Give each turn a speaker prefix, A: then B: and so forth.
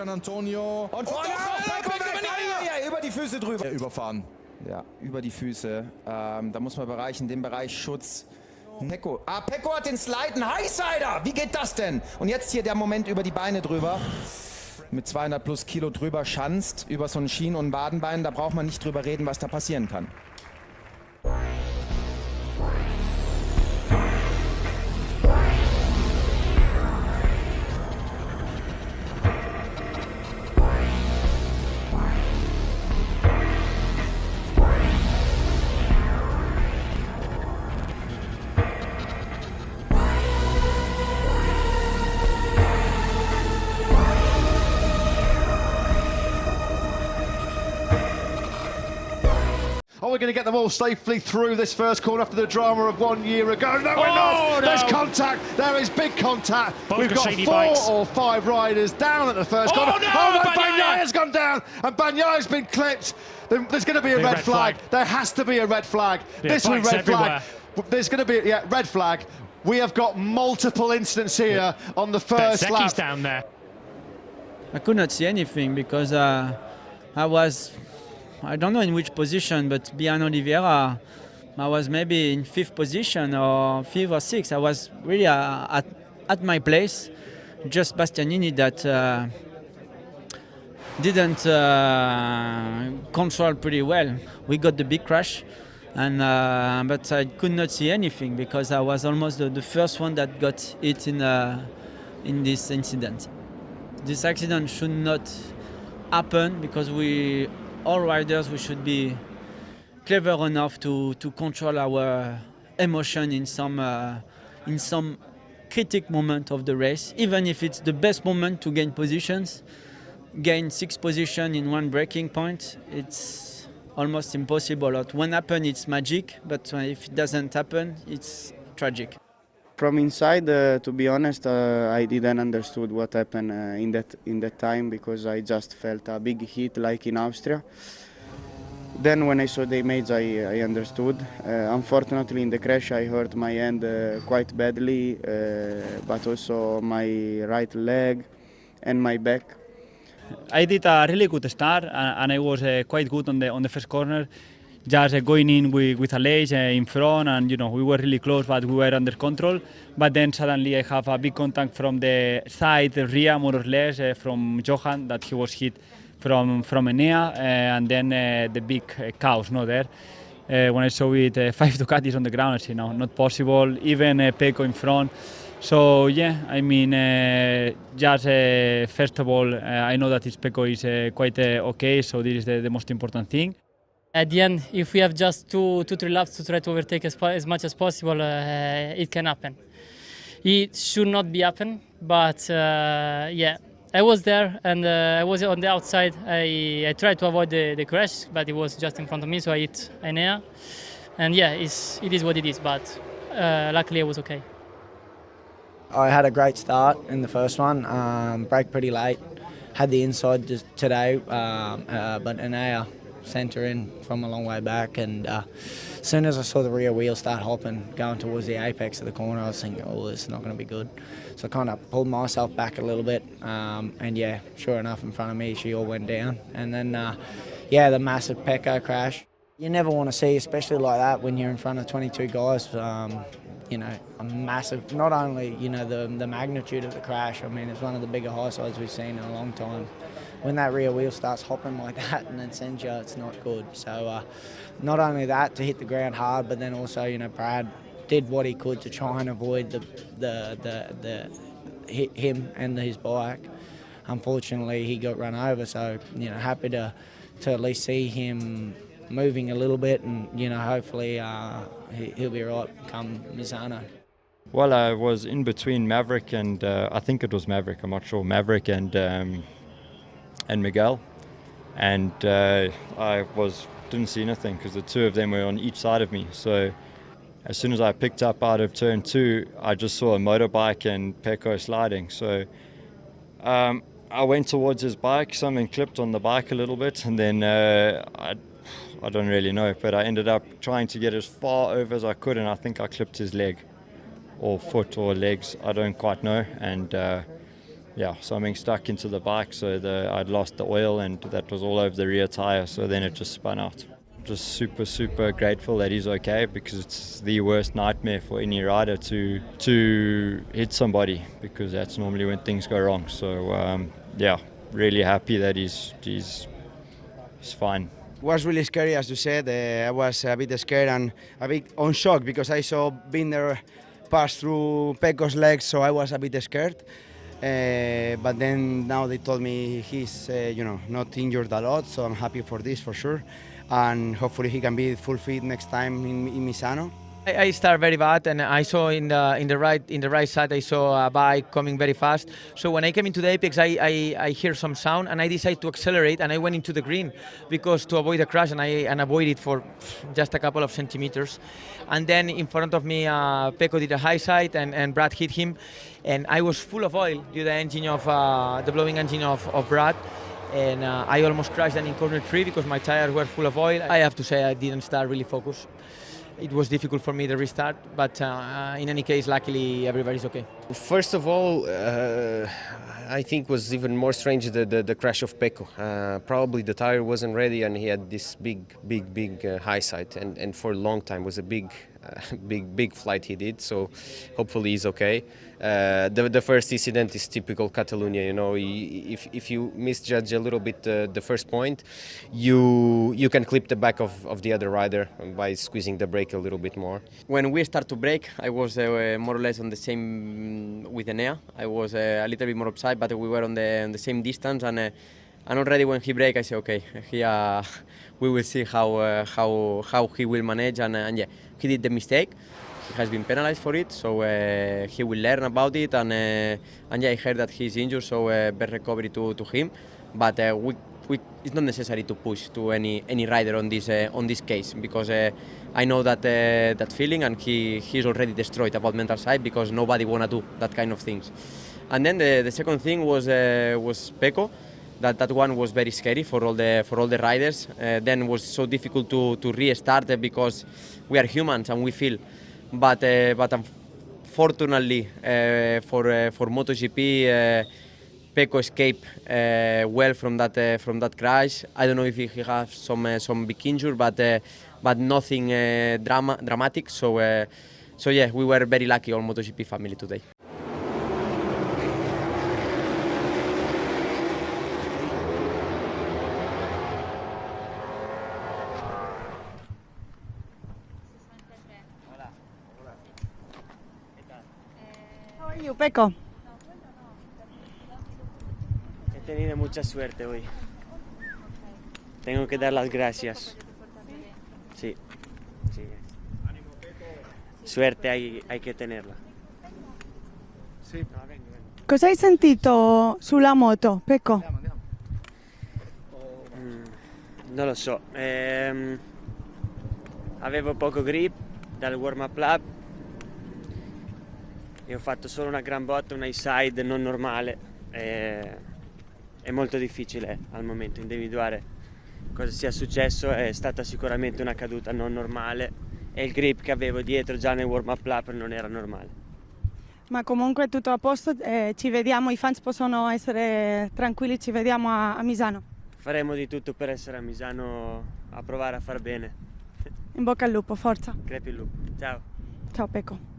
A: Antonio und
B: über die Füße drüber.
A: Überfahren.
B: Ja, über die Füße. Da muss man in dem Bereich Schutz. Pecco. Pecco hat den Slide, ein Highsider. Wie geht das denn? Und jetzt hier der Moment über die Beine drüber. Mit 200 plus Kilo drüber schanzt, über so ein Schien- und ein Wadenbein. Da braucht man nicht drüber reden, was da passieren kann.
C: Are we going to get them all safely through this first corner after the drama of 1 year ago? No, we're not.
D: No.
C: There's contact. There is big contact.
D: Both
C: We've got
D: Cassini
C: 4
D: bikes.
C: or 5 riders down at the first corner.
D: No,
C: Bagnaia's gone down, and Bagnaia's been clipped. There's going to be a red flag. There has to be a red flag.
D: Yeah,
C: this will be red
D: everywhere.
C: flag. There's going to be red flag. We have got multiple incidents here on the first lap.
D: down there.
E: I could not see anything because I don't know in which position, but behind Oliveira, I was maybe in 5th position or 5th or 6th. I was really at my place. Just Bastianini that didn't control pretty well. We got the big crash, and but I could not see anything because I was almost the first one that got hit in this incident. This accident should not happen because all riders, we should be clever enough to control our emotion in some critical moment of the race, even if it's the best moment to gain positions. Gain 6 positions in one braking point, it's almost impossible. When it happens, it's magic, but if it doesn't happen, it's tragic.
F: From inside, to be honest, I didn't understood what happened in that time because I just felt a big hit like in Austria. Then when I saw the image, I understood. Unfortunately, in the crash, I hurt my hand quite badly, but also my right leg and my back.
G: I did a really good start, and I was quite good on the first corner. Just going in with a ledge in front, and we were really close, but we were under control. But then suddenly I have a big contact from the side, the rear more or less, from Johan, that he was hit from Enea, and then the big chaos there. When I saw it, 5 Ducatis on the ground, I said, no, not possible, even Pecco in front. So yeah, I mean, just first of all, I know that his Pecco is quite okay, so this is the most important thing.
H: At the end, if we have just 2-3 laps to try to overtake as much as possible, it can happen. It should not be happen, but yeah, I was there and I was on the outside. I tried to avoid the crash, but it was just in front of me, so I hit Enea. And yeah, it is what it is, but luckily I was okay.
I: I had a great start in the first one, braked pretty late, had the inside just today, but Enea centre in from a long way back, and as soon as I saw the rear wheel start hopping going towards the apex of the corner, I was thinking, oh, this is not going to be good. So I kind of pulled myself back a little bit, and yeah, sure enough, in front of me she all went down, and then yeah, the massive Pecco crash. You never want to see, especially like that, when you're in front of 22 guys. A massive, not only the magnitude of the crash, I mean it's one of the bigger high sides we've seen in a long time. When that rear wheel starts hopping like that and then sends you, it's not good. So not only that, to hit the ground hard, but then also Brad did what he could to try and avoid him and his bike. Unfortunately, he got run over, so happy to at least see him moving a little bit, and hopefully he'll be right come Misano.
J: Well, I was in between Maverick and I think it was Maverick. I'm not sure. Maverick and Miguel, and I didn't see anything because the two of them were on each side of me. So as soon as I picked up out of turn 2, I just saw a motorbike and Pecco sliding. So I I went towards his bike, something clipped on the bike a little bit, and then I don't really know, but I ended up trying to get as far over as I could, and I think I clipped his leg, or foot, or legs, I don't quite know, and yeah, something stuck into the bike, so I'd lost the oil, and that was all over the rear tire, so then it just spun out. Just super grateful that he's okay, because it's the worst nightmare for any rider to hit somebody, because that's normally when things go wrong. So yeah, really happy that he's fine.
A: It was really scary, as you said. I was a bit scared and a bit on shock, because I saw Binder pass through Pecco's legs, so I was a bit scared. But then now they told me he's not injured a lot, so I'm happy for this for sure. And hopefully he can be full fit next time in Misano.
I: I started very bad, and I saw in the right side I saw a bike coming very fast. So when I came into the apex, I hear some sound, and I decided to accelerate, and I went into the green because to avoid a crash, and I avoided for just a couple of centimeters. And then in front of me, Pecco did a high side, and Brad hit him, and I was full of oil due to the engine of the blowing engine of Brad. And I almost crashed in corner 3 because my tires were full of oil. I have to say I didn't start really focused. It was difficult for me to restart, but in any case, luckily everybody's okay.
D: First of all, I think was even more strange the crash of Pecco. Probably the tire wasn't ready, and he had this big high side, and for a long time was a big flight he did. So hopefully he's okay. The first incident is typical Catalunya. You know, if you misjudge a little bit the first point, you can clip the back of the other rider by squeezing the brake a little bit more.
K: When we start to brake, I was more or less on the same with Enea. I was a little bit more upside, but we were on the same distance, and already when he braked, I said, okay, we will see how he will manage, and yeah, he did the mistake. He has been penalized for it, so he will learn about it, and yeah, I heard that he's injured, so best recovery to him. But it's not necessary to push to any rider on this case, because I know that feeling, and he's already destroyed about mental side, because nobody wanna do that kind of things. And then the second thing was Pecco. That one was very scary for all the riders. Then was so difficult to restart because we are humans and we feel. But unfortunately for MotoGP, Pecco escaped well from that crash. I don't know if he has some big injury, but nothing dramatic. So yeah, we were very lucky, all MotoGP family today.
L: How are you, Pecco?
M: He tenido mucha suerte hoy. Tengo que dar las gracias. Sí. Suerte hay che tenerla.
C: Sì.
L: Cosa hai sentito sulla moto, Pecco?
M: Non lo so. Avevo poco grip dal warm-up lap e ho fatto solo una gran botta, una high-side non normale. È molto difficile al momento individuare cosa sia successo. È stata sicuramente una caduta non normale e il grip che avevo dietro già nel warm-up lap non era normale.
L: Ma comunque tutto a posto, ci vediamo, i fans possono essere tranquilli, ci vediamo a Misano.
M: Faremo di tutto per essere a Misano a provare a far bene.
L: In bocca al lupo, forza.
M: Crepi il lupo. Ciao.
L: Ciao Pecco.